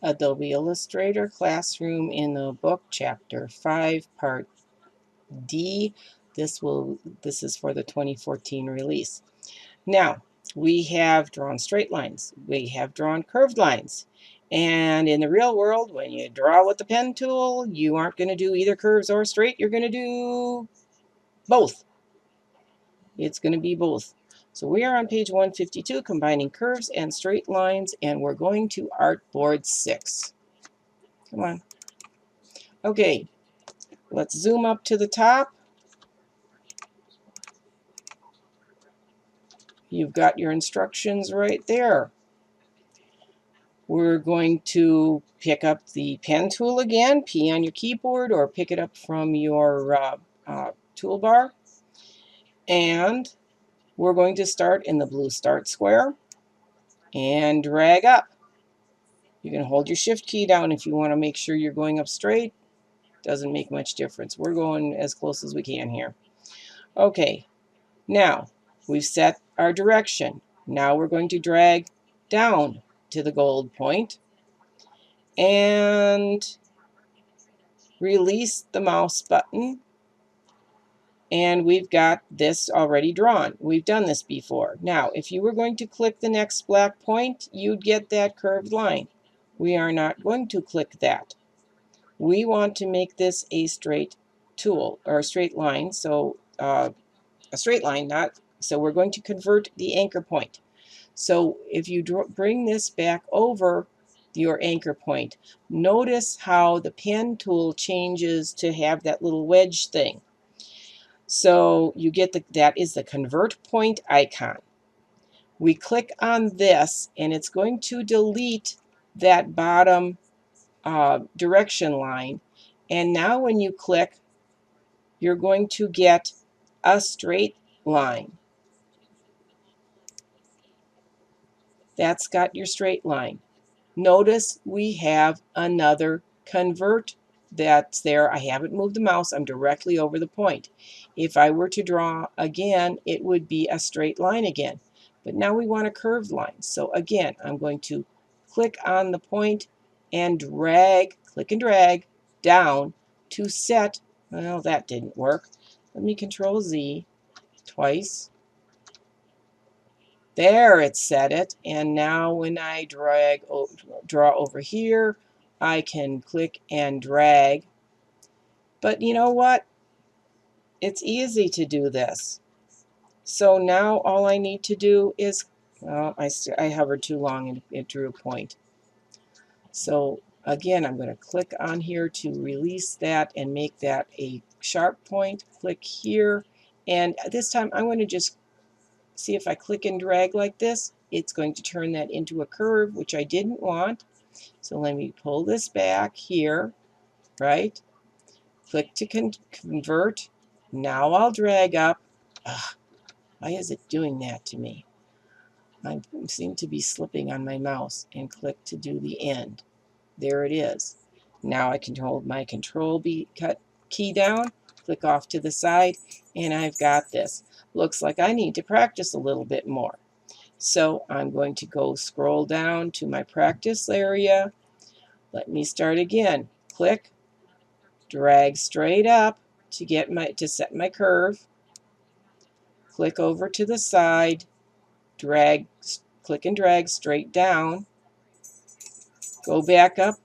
Adobe Illustrator Classroom in the Book, Chapter 5, Part D. This is for the 2014 release. Now, we have drawn straight lines. We have drawn curved lines. And in the real world, when you draw with the pen tool, you aren't going to do either curves or straight. You're going to do both. It's going to be both. So we are on page 152, combining curves and straight lines, and we're going to Artboard 6. Come on. Okay, let's zoom up to the top. You've got your instructions right there. We're going to pick up the pen tool again, P on your keyboard, or pick it up from your toolbar. And we're going to start in the blue start square and drag up. You can hold your shift key down if you want to make sure you're going up straight. Doesn't make much difference. We're going as close as we can here. Okay, now we've set our direction. Now we're going to drag down to the gold point and release the mouse button, and we've got this already drawn. We've done this before. Now, if you were going to click the next black point, you'd get that curved line. We are not going to click that. We want to make this a straight tool, or a straight line, so a straight line, so we're going to convert the anchor point. So if you bring this back over your anchor point, notice how the pen tool changes to have that little wedge thing. So you get that is the convert point icon. We click on this and it's going to delete that bottom direction line, and now when you click, you're going to get a straight line. That's got your straight line. Notice we have another convert that's there. I haven't moved the mouse. I'm directly over the point. If I were to draw again, it would be a straight line again. But now we want a curved line. So again, I'm going to click on the point and drag, click and drag down to set. Well, that didn't work. Let me Control Z twice. There, it set it, and now when I draw over here, I can click and drag. But you know what? It's easy to do this. So now all I need to do is, well, I hovered too long and it drew a point. So again, I'm going to click on here to release that and make that a sharp point. Click here, and this time I'm going to just see if I click and drag like this, it's going to turn that into a curve, which I didn't want. So let me pull this back here, right? Click to convert. Now I'll drag up. Ugh, why is it doing that to me? I seem to be slipping on my mouse, and click to do the end. There it is. Now I can hold my Control key down, click off to the side, and I've got this. Looks like I need to practice a little bit more. So I'm going to go scroll down to my practice area. Let me start again. Click, drag straight up to set my curve. Click over to the side, click and drag straight down. Go back up,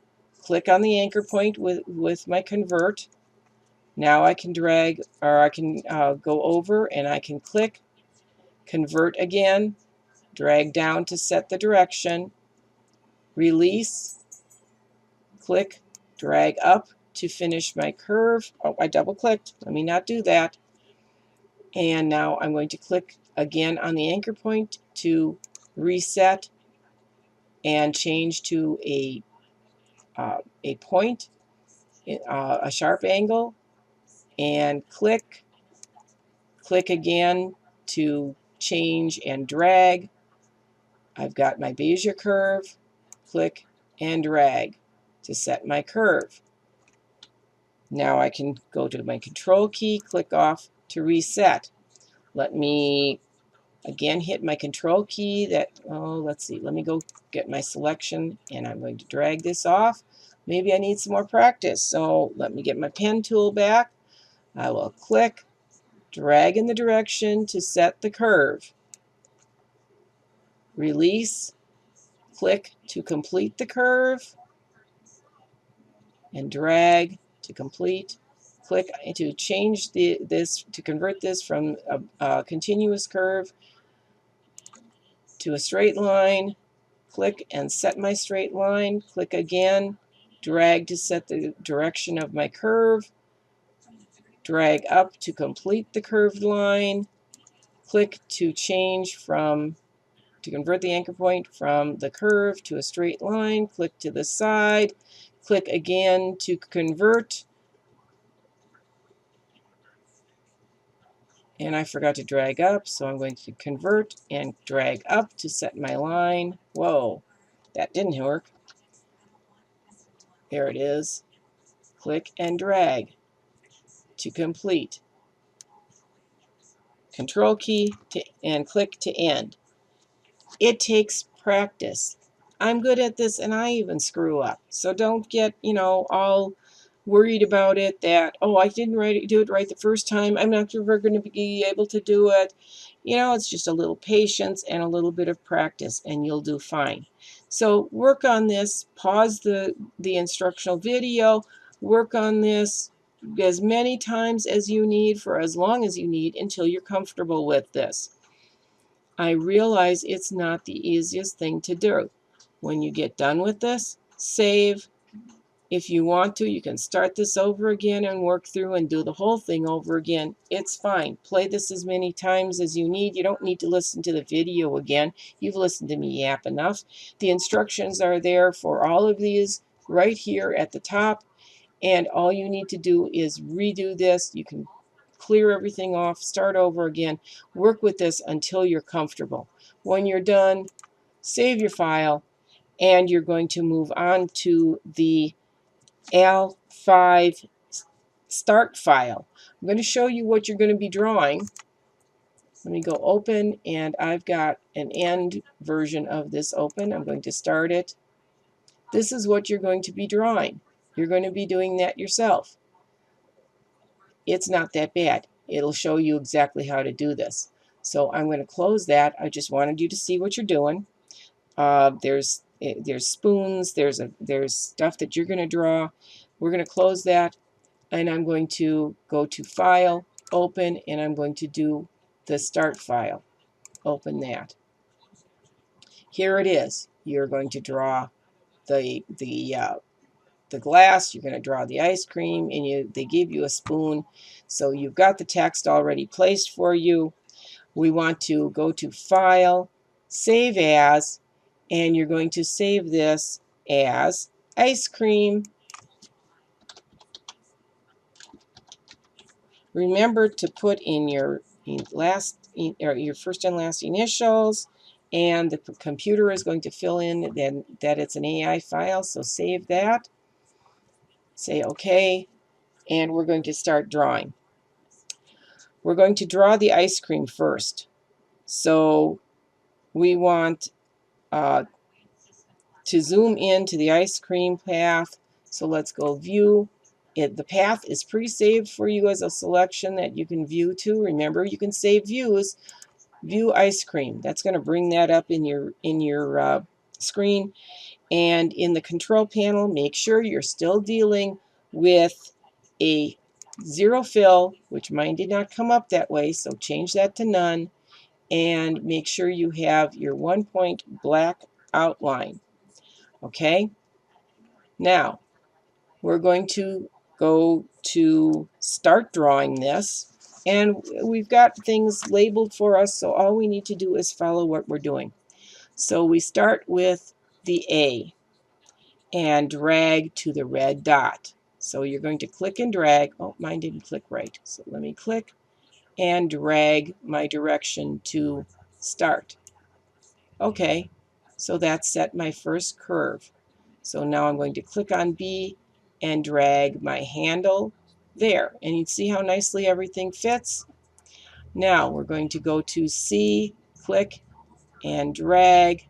click on the anchor point with my convert. Now I can drag, or I can go over and I can click, convert again, drag down to set the direction, release, click, drag up to finish my curve. Oh, I double clicked. Let me not do that. And now I'm going to click again on the anchor point to reset and change to a point, a sharp angle, and click again to change and drag. I've got my Bezier curve, click and drag to set my curve. Now I can go to my Control key, click off to reset. Let me Again, hit my control key. Let's see, let me go get my selection, and I'm going to drag this off. Maybe I need some more practice, so let me get my pen tool back. I will click, drag in the direction to set the curve. Release, click to complete the curve, and drag to complete. Click to change to convert this from a continuous curve to a straight line. Click and set my straight line. Click again, drag to set the direction of my curve. Drag up to complete the curved line. Click to convert the anchor point from the curve to a straight line. Click to the side. Click again to convert. And I forgot to drag up, so I'm going to convert and drag up to set my line. Whoa, that didn't work. There it is. Click and drag to complete. Control key and click to end. It takes practice. I'm good at this, and I even screw up. So don't get, all worried about it that, oh, I didn't do it right the first time. I'm not ever going to be able to do it. It's just a little patience and a little bit of practice, and you'll do fine. So work on this. Pause the instructional video. Work on this as many times as you need for as long as you need until you're comfortable with this. I realize it's not the easiest thing to do. When you get done with this, save. If you want to, you can start this over again and work through and do the whole thing over again. It's fine. Play this as many times as you need. You don't need to listen to the video again. You've listened to me yap enough. The instructions are there for all of these right here at the top, and all you need to do is redo this. You can clear everything off, start over again, work with this until you're comfortable. When you're done, save your file, and you're going to move on to the L5 start file. I'm going to show you what you're going to be drawing. Let me go open, and I've got an end version of this open. I'm going to start it. This is what you're going to be drawing. You're going to be doing that yourself. It's not that bad. It'll show you exactly how to do this. So I'm going to close that. I just wanted you to see what you're doing. There's spoons. There's stuff that you're going to draw. We're going to close that, and I'm going to go to File, Open, and I'm going to do the Start file. Open that. Here it is. You're going to draw the glass, you're going to draw the ice cream, and they give you a spoon. So you've got the text already placed for you. We want to go to File, Save As, and you're going to save this as ice cream. Remember to put in your first and last initials, and the computer is going to fill in then that it's an AI file, so save that. Say OK, and we're going to start drawing. We're going to draw the ice cream first. So we want to zoom into the ice cream path. So let's go View. The path is pre-saved for you as a selection that you can view to. Remember, you can save views. View ice cream. That's going to bring that up in your screen. And in the control panel, make sure you're still dealing with a zero fill, which mine did not come up that way, so change that to none, and make sure you have your 1 point black outline. Okay? Now, we're going to go to start drawing this, and we've got things labeled for us, so all we need to do is follow what we're doing. So we start with the A and drag to the red dot. So you're going to click and drag. Oh, mine didn't click right. So let me click and drag my direction to start. Okay, so that set my first curve. So now I'm going to click on B and drag my handle there. And you see how nicely everything fits? Now we're going to go to C, click and drag.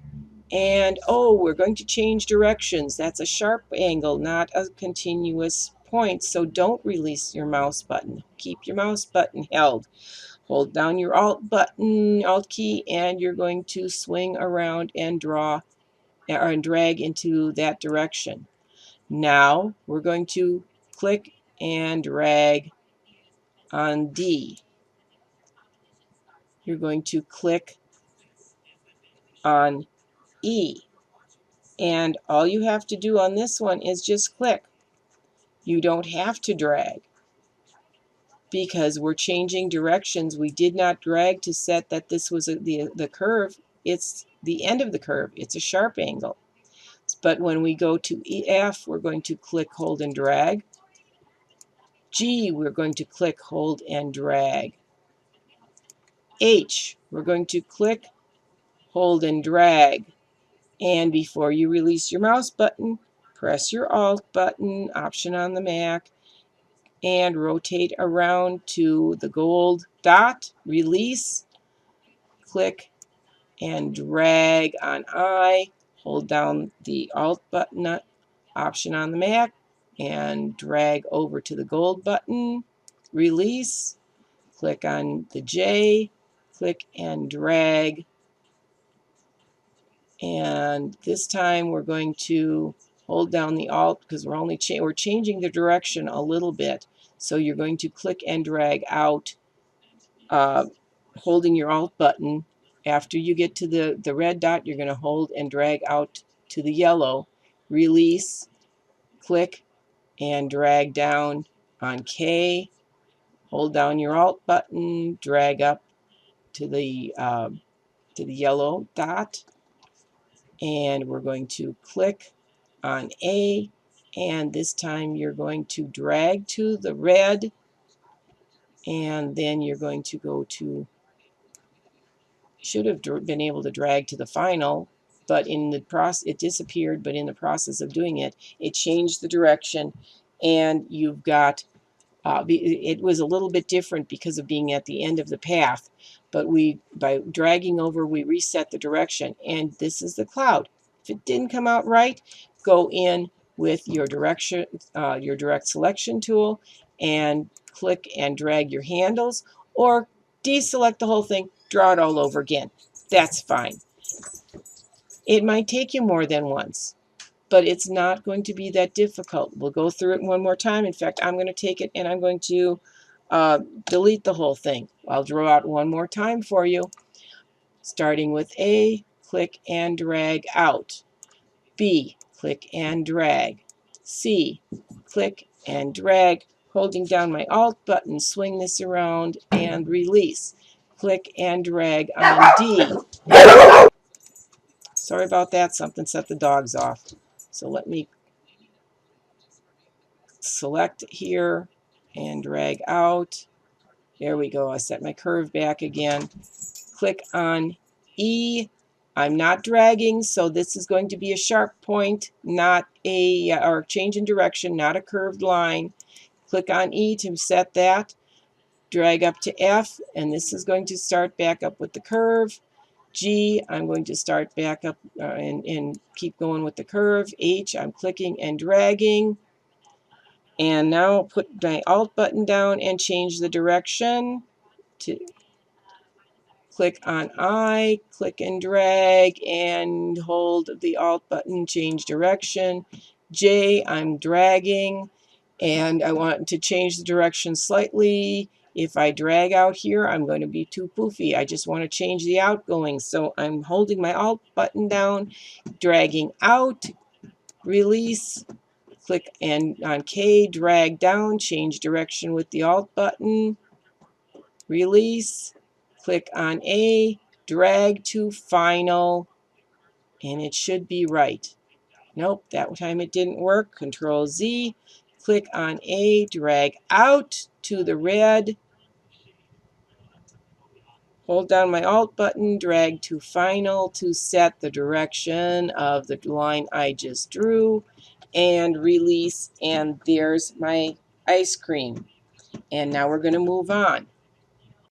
And oh, we're going to change directions. That's a sharp angle, not a continuous point. So don't release your mouse button. Keep your mouse button held. Hold down your Alt button, Alt key, and you're going to swing around and draw or drag into that direction. Now we're going to click and drag on D. You're going to click on E. And all you have to do on this one is just click. You don't have to drag because we're changing directions. We did not drag to set that this was the curve. It's the end of the curve. It's a sharp angle. But when we go to F, we're going to click, hold, and drag. G, we're going to click, hold, and drag. H, we're going to click, hold, and drag. And before you release your mouse button, press your Alt button, Option on the Mac, and rotate around to the gold dot, release, click, and drag on I. Hold down the Alt button, Option on the Mac, and drag over to the gold button, release, click on the J, click and drag, and this time we're going to hold down the Alt because we're changing the direction a little bit. So you're going to click and drag out, holding your Alt button. After you get to the red dot, you're going to hold and drag out to the yellow, release, click and drag down on K, hold down your Alt button, drag up to the yellow dot, and we're going to click on A, and this time you're going to drag to the red, and then you're going to go to, should have been able to drag to the final, but in the process it disappeared, but in the process of doing it, it changed the direction, and you've got it was a little bit different because of being at the end of the path, but by dragging over, we reset the direction, and this is the cloud. If it didn't come out right, go in with your your direct selection tool, and click and drag your handles, or deselect the whole thing, draw it all over again. That's fine. It might take you more than once, but it's not going to be that difficult. We'll go through it one more time. In fact, I'm going to take it and I'm going to delete the whole thing. I'll draw out one more time for you. Starting with A, click and drag out. B, click and drag. C, click and drag. Holding down my Alt button, swing this around and release. Click and drag on D. Sorry about that, something set the dogs off. So let me select here and drag out. There we go. I set my curve back again. Click on E. I'm not dragging, so this is going to be a sharp point, not or change in direction, not a curved line. Click on E to set that. Drag up to F, and this is going to start back up with the curve. G, I'm going to start back up and keep going with the curve. H, I'm clicking and dragging. And now put my Alt button down and change the direction to click on I, click and drag, and hold the Alt button, change direction. J, I'm dragging, and I want to change the direction slightly. If I drag out here, I'm going to be too poofy. I just want to change the outgoing. So I'm holding my Alt button down, dragging out, release, click and on K, drag down, change direction with the Alt button, release, click on A, drag to final, and it should be right. Nope, that time it didn't work. Control Z, click on A, drag out to the red, hold down my Alt button, drag to final to set the direction of the line I just drew, and release, and there's my ice cream. And now we're going to move on.